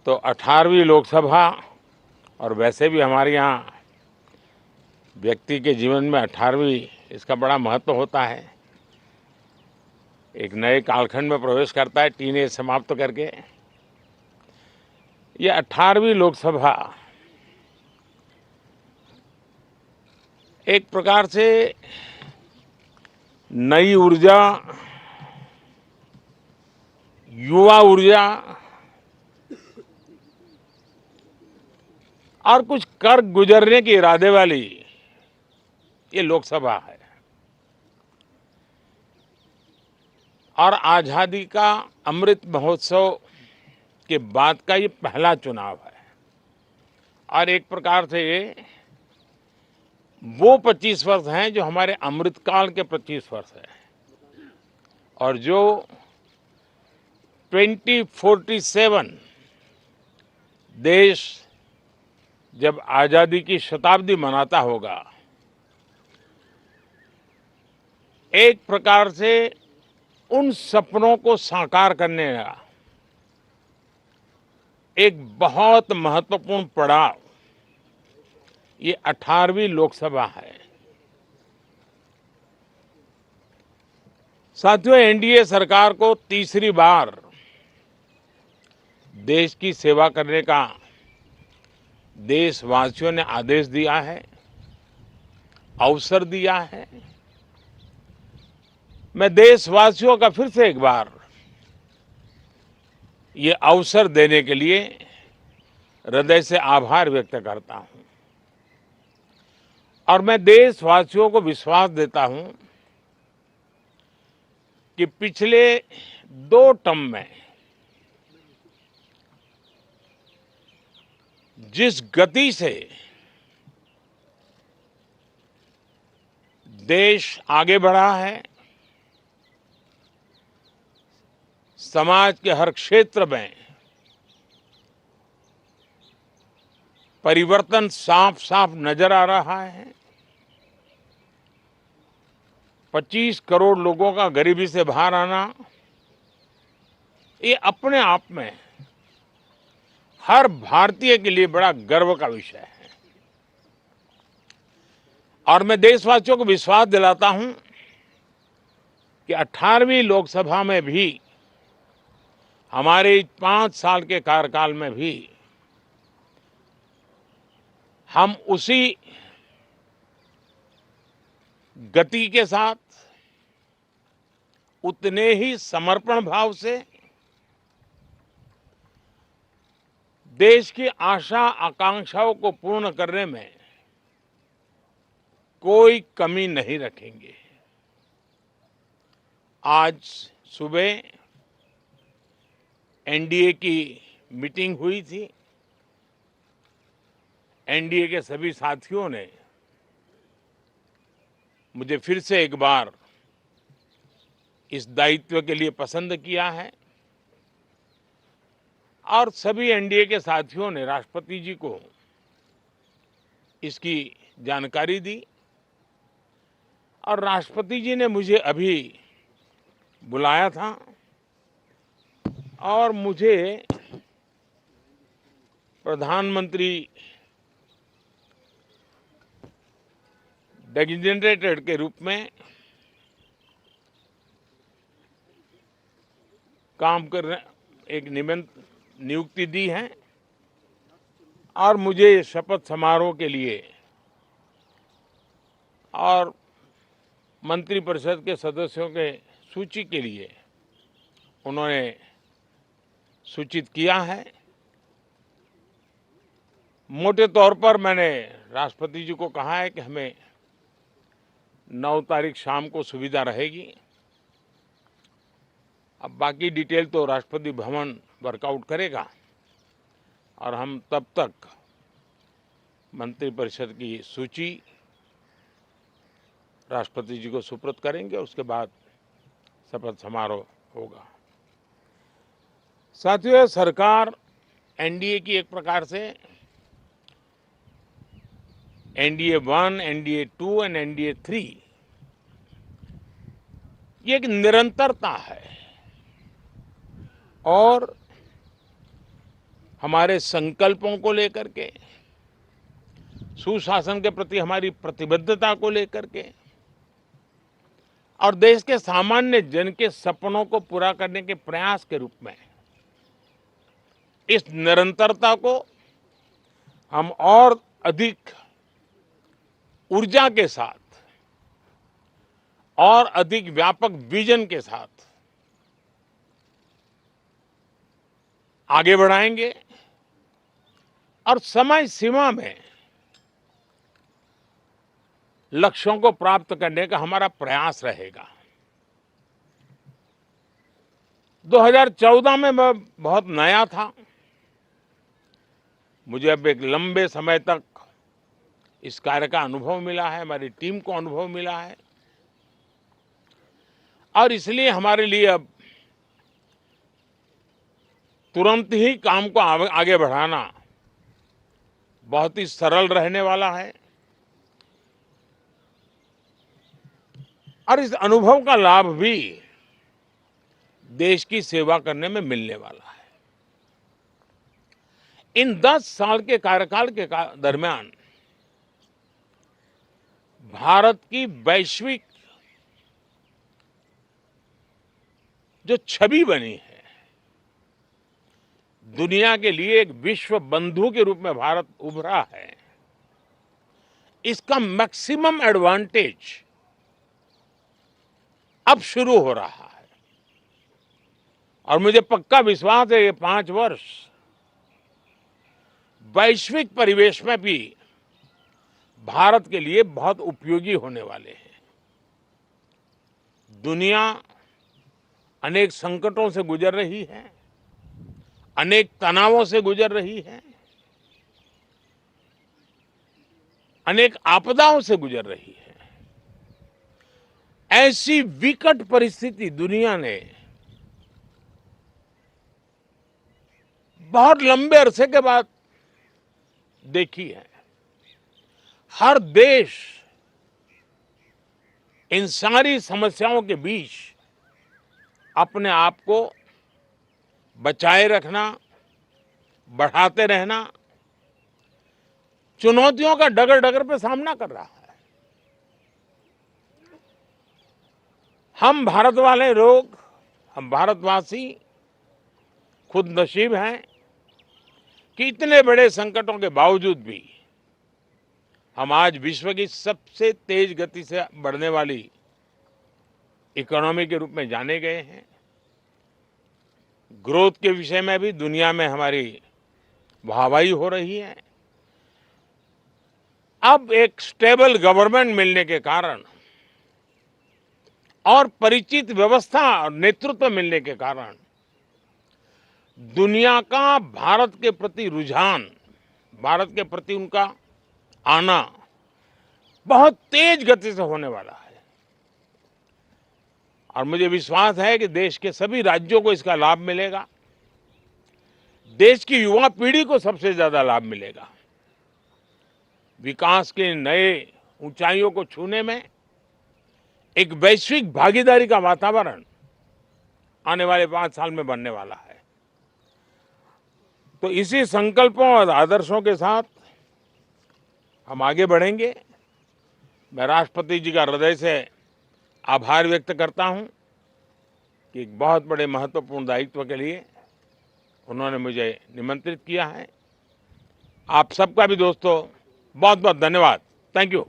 तो 18वीं लोकसभा और वैसे भी हमारे यहाँ व्यक्ति के जीवन में 18वीं इसका बड़ा महत्व होता है। एक नए कालखंड में प्रवेश करता है टीनेज समाप्त करके। ये 18वीं लोकसभा एक प्रकार से नई ऊर्जा, युवा ऊर्जा और कुछ कर गुजरने के इरादे वाली ये लोकसभा है। और आज़ादी का अमृत महोत्सव के बाद का ये पहला चुनाव है। और एक प्रकार से ये वो 25 वर्ष हैं जो हमारे अमृतकाल के 25 वर्ष हैं, और जो 2047 देश जब आज़ादी की शताब्दी मनाता होगा, एक प्रकार से उन सपनों को साकार करने का एक बहुत महत्वपूर्ण पड़ाव ये 18वीं लोकसभा है। साथियों, एनडीए सरकार को तीसरी बार देश की सेवा करने का देशवासियों ने आदेश दिया है, अवसर दिया है। मैं देशवासियों का फिर से एक बार ये अवसर देने के लिए हृदय से आभार व्यक्त करता हूं। और मैं देशवासियों को विश्वास देता हूं कि पिछले 2 टर्म में जिस गति से देश आगे बढ़ा है, समाज के हर क्षेत्र में परिवर्तन साफ साफ नजर आ रहा है। 25 करोड़ लोगों का गरीबी से बाहर आना, ये अपने आप में हर भारतीय के लिए बड़ा गर्व का विषय है। और मैं देशवासियों को विश्वास दिलाता हूं कि 18वीं लोकसभा में भी, हमारे 5 साल के कार्यकाल में भी, हम उसी गति के साथ, उतने ही समर्पण भाव से देश की आशा आकांक्षाओं को पूर्ण करने में कोई कमी नहीं रखेंगे। आज सुबह एनडीए की मीटिंग हुई थी। एनडीए के सभी साथियों ने मुझे फिर से एक बार इस दायित्व के लिए पसंद किया है, और सभी एनडीए के साथियों ने राष्ट्रपति जी को इसकी जानकारी दी। और राष्ट्रपति जी ने मुझे अभी बुलाया था और मुझे प्रधानमंत्री डेजिग्नेटेड के रूप में काम करने एक नियुक्ति दी है, और मुझे शपथ समारोह के लिए और मंत्रिपरिषद के सदस्यों के सूची के लिए उन्होंने सूचित किया है। मोटे तौर पर मैंने राष्ट्रपति जी को कहा है कि हमें 9 तारीख शाम को सुविधा रहेगी। अब बाकी डिटेल तो राष्ट्रपति भवन वर्कआउट करेगा, और हम तब तक मंत्रिपरिषद की सूची राष्ट्रपति जी को सुपुर्द करेंगे। उसके बाद शपथ समारोह होगा। साथियों, सरकार एनडीए की एक प्रकार से एनडीए 1, एनडीए 2 और एनडीए 3 ये एक निरंतरता है। और हमारे संकल्पों को लेकर के, सुशासन के प्रति हमारी प्रतिबद्धता को लेकर के और देश के सामान्य जन के सपनों को पूरा करने के प्रयास के रूप में इस निरंतरता को हम और अधिक ऊर्जा के साथ और अधिक व्यापक विजन के साथ आगे बढ़ाएंगे और समय सीमा में लक्ष्यों को प्राप्त करने का हमारा प्रयास रहेगा। 2014 में मैं बहुत नया था। मुझे अब एक लंबे समय तक इस कार्य का अनुभव मिला है, हमारी टीम को अनुभव मिला है और इसलिए हमारे लिए अब तुरंत ही काम को आगे बढ़ाना बहुत ही सरल रहने वाला है और इस अनुभव का लाभ भी देश की सेवा करने में मिलने वाला है। इन 10 साल के कार्यकाल के दरमियान भारत की वैश्विक जो छवि बनी है, दुनिया के लिए एक विश्व बंधु के रूप में भारत उभरा है, इसका मैक्सिमम एडवांटेज अब शुरू हो रहा है और मुझे पक्का विश्वास है ये 5 वर्ष वैश्विक परिवेश में भी भारत के लिए बहुत उपयोगी होने वाले हैं। दुनिया अनेक संकटों से गुजर रही है, अनेक तनावों से गुजर रही है, अनेक आपदाओं से गुजर रही है। ऐसी विकट परिस्थिति दुनिया ने बहुत लंबे अरसे के बाद देखी है। हर देश इन सारी समस्याओं के बीच अपने आप को बचाए रखना, बढ़ाते रहना, चुनौतियों का डगर डगर पे सामना कर रहा है। हम भारत वाले लोग, हम भारतवासी खुद नसीब हैं कि इतने बड़े संकटों के बावजूद भी हम आज विश्व की सबसे तेज गति से बढ़ने वाली इकोनॉमी के रूप में जाने गए हैं। ग्रोथ के विषय में भी दुनिया में हमारी वाहवाही हो रही है। अब एक स्टेबल गवर्नमेंट मिलने के कारण और परिचित व्यवस्था और नेतृत्व मिलने के कारण दुनिया का भारत के प्रति रुझान, भारत के प्रति उनका आना बहुत तेज गति से होने वाला है और मुझे विश्वास है कि देश के सभी राज्यों को इसका लाभ मिलेगा। देश की युवा पीढ़ी को सबसे ज्यादा लाभ मिलेगा। विकास के नए ऊंचाइयों को छूने में एक वैश्विक भागीदारी का वातावरण आने वाले 5 साल में बनने वाला है। तो इसी संकल्पों और आदर्शों के साथ हम आगे बढ़ेंगे। मैं राष्ट्रपति जी का हृदय से आभार व्यक्त करता हूं कि एक बहुत बड़े महत्वपूर्ण दायित्व के लिए उन्होंने मुझे निमंत्रित किया है। आप सबका भी दोस्तों बहुत बहुत धन्यवाद। Thank you.